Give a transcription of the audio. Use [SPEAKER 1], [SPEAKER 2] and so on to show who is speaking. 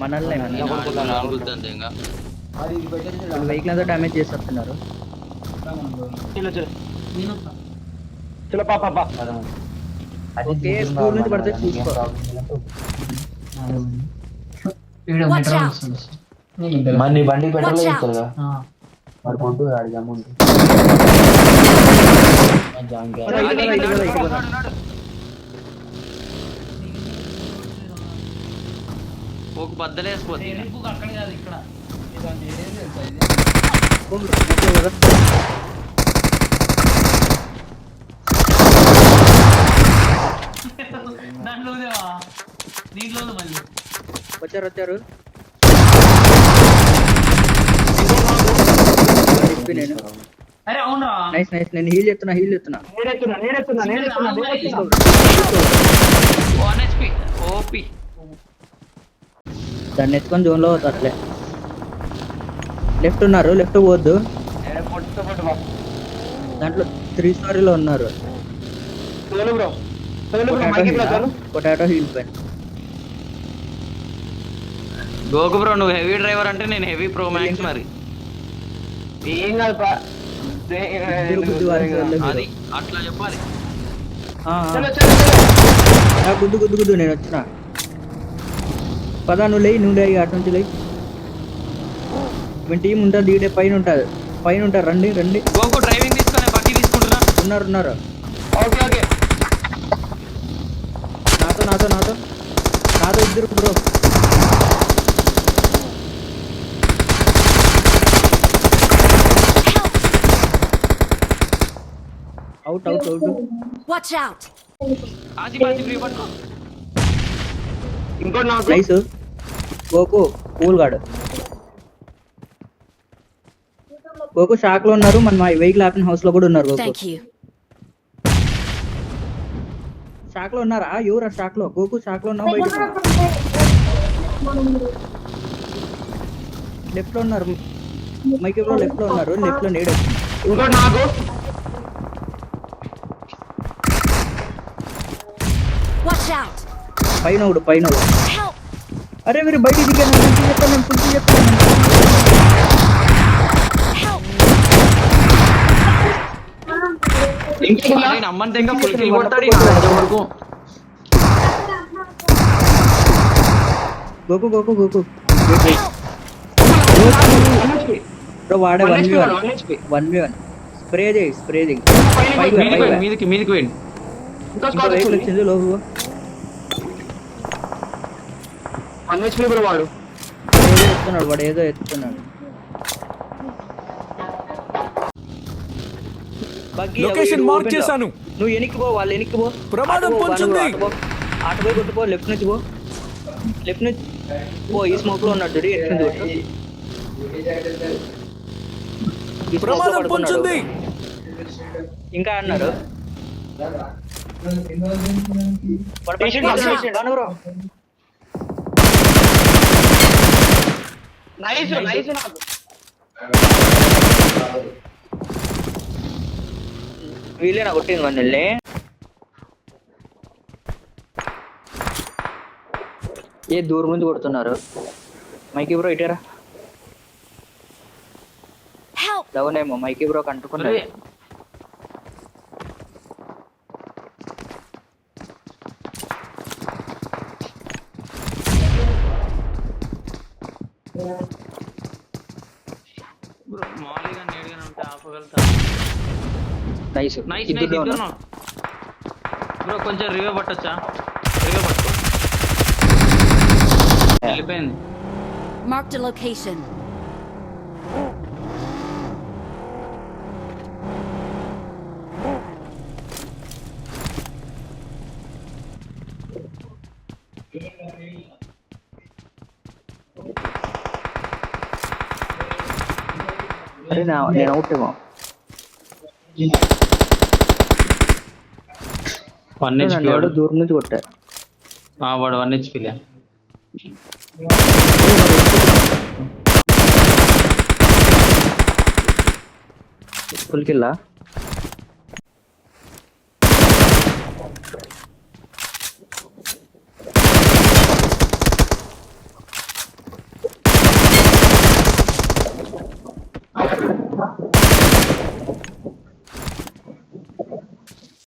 [SPEAKER 1] మనల్ని
[SPEAKER 2] నాలుగుద్దంతే ఇంకా
[SPEAKER 1] వెహికల్ అంతా డ్యామేజ్ చేసి వస్తున్నారు. ఓకే స్కూల్ నుంచి పడితే చూసుకో.
[SPEAKER 3] మరి నీ బండి పెట్రోల్ వేసుకోరుగా మరి పొద్దు అడిగి అమౌంట్
[SPEAKER 2] ఒక బద్దలేసిపోతుంది.
[SPEAKER 1] వచ్చారు నేను. Nice nice. నేను హీల్ ఎత్తున్నా. దాన్ని ఎత్తుకొని జోన్ లో అట్లే లెఫ్ట్ ఉన్నారు. లెఫ్ట్ పోవద్దు. దాంట్లో 3 స్టోరీలో ఉన్నారు. పొటాటో హీల్ పైన.
[SPEAKER 2] గోకు బ్రో నువ్వు హెవీ డ్రైవర్ అంటే నేను హెవీ ప్రో మ్యాక్స్. మరి
[SPEAKER 3] ఏం కాదు
[SPEAKER 2] అది అట్లా చెప్పాలి.
[SPEAKER 1] గుద్దు నేను వచ్చిన. పదా నువ్వు లేయి అటు నుంచి లేయి. టీం ఉంటుంది ఈడే పైన ఉంటారు. రండి.
[SPEAKER 2] గోకు డ్రైవింగ్ తీసుకొని బట్టి తీసుకుంటున్నా.
[SPEAKER 1] ఉన్నారు.
[SPEAKER 3] ఓకే
[SPEAKER 1] నాతో ఇద్దరు బ్రో. అవుట్.
[SPEAKER 4] Watch out.
[SPEAKER 3] ఇంకోటి నాకు
[SPEAKER 1] నైస్. గోకు కూల్ గాడు. గోకు షాక్ లో ఉన్నారు. మన వెహికల్ ఆపిన హౌస్ లో కూడా ఉన్నారు. గోకు
[SPEAKER 4] థాంక్యూ.
[SPEAKER 1] షాక్ లో ఉన్నారా? ఎవరా షాక్ లో? గోకు షాక్ లో ఉన్నావు. బయట లెఫ్ట్ లో ఉన్నారు. మైక్ బ్రో లెఫ్ట్ లో ఉన్నారు. లెఫ్ట్ లో నేడు.
[SPEAKER 3] ఇంకోటి నాకు
[SPEAKER 4] వాచ్ అవుట్.
[SPEAKER 1] పైన. అరే మీరు బయట దిగాను. చెప్తాను.
[SPEAKER 2] నమ్మంతే ఇంకా ఫుల్ కిల్ కొట్టాడు వరకు.
[SPEAKER 1] గోకు బ్రో వాడే 1v1 స్ప్రే చేయి.
[SPEAKER 2] మీదికి పోయింది.
[SPEAKER 1] వచ్చింది లోపు. వాడు ఏదో ఎత్తున్నాడు.
[SPEAKER 5] లొకేషన్ మార్క్ చేశాను.
[SPEAKER 1] నువ్వు వెనక్కి పో. వాళ్ళు వెనక్కి పో.
[SPEAKER 5] ప్రమాదం పొంచుంది.
[SPEAKER 1] ఆట పోయి కొట్టుపో. లెఫ్ట్ నుంచి పో. ఈ స్మోక్ లో ఉన్నాడు.
[SPEAKER 5] ప్రమాదం పొంచుంది.
[SPEAKER 1] ఇంకా అన్నారు. వీళ్ళేనా కొట్టింది మనల్ని? ఏ దూరం నుంచి కొడుతున్నారు. మైకి బ్రో ఇటేరా. డౌన్ ఏమో మైకి బ్రో కంటుకున్నది.
[SPEAKER 2] బ్రో కొంచెం రివ్యూ పట్టొచ్చా? పట్టుకో. వెళ్ళిపోయింది.
[SPEAKER 4] Mark the location.
[SPEAKER 1] అరే నేను అవుట్ ఏమో.
[SPEAKER 2] 1 HP వాడు
[SPEAKER 1] దూరం నుంచి కొట్టా.
[SPEAKER 2] వాడు 1 HP లే.
[SPEAKER 1] ఫుల్ కిల్లా.
[SPEAKER 3] ఆ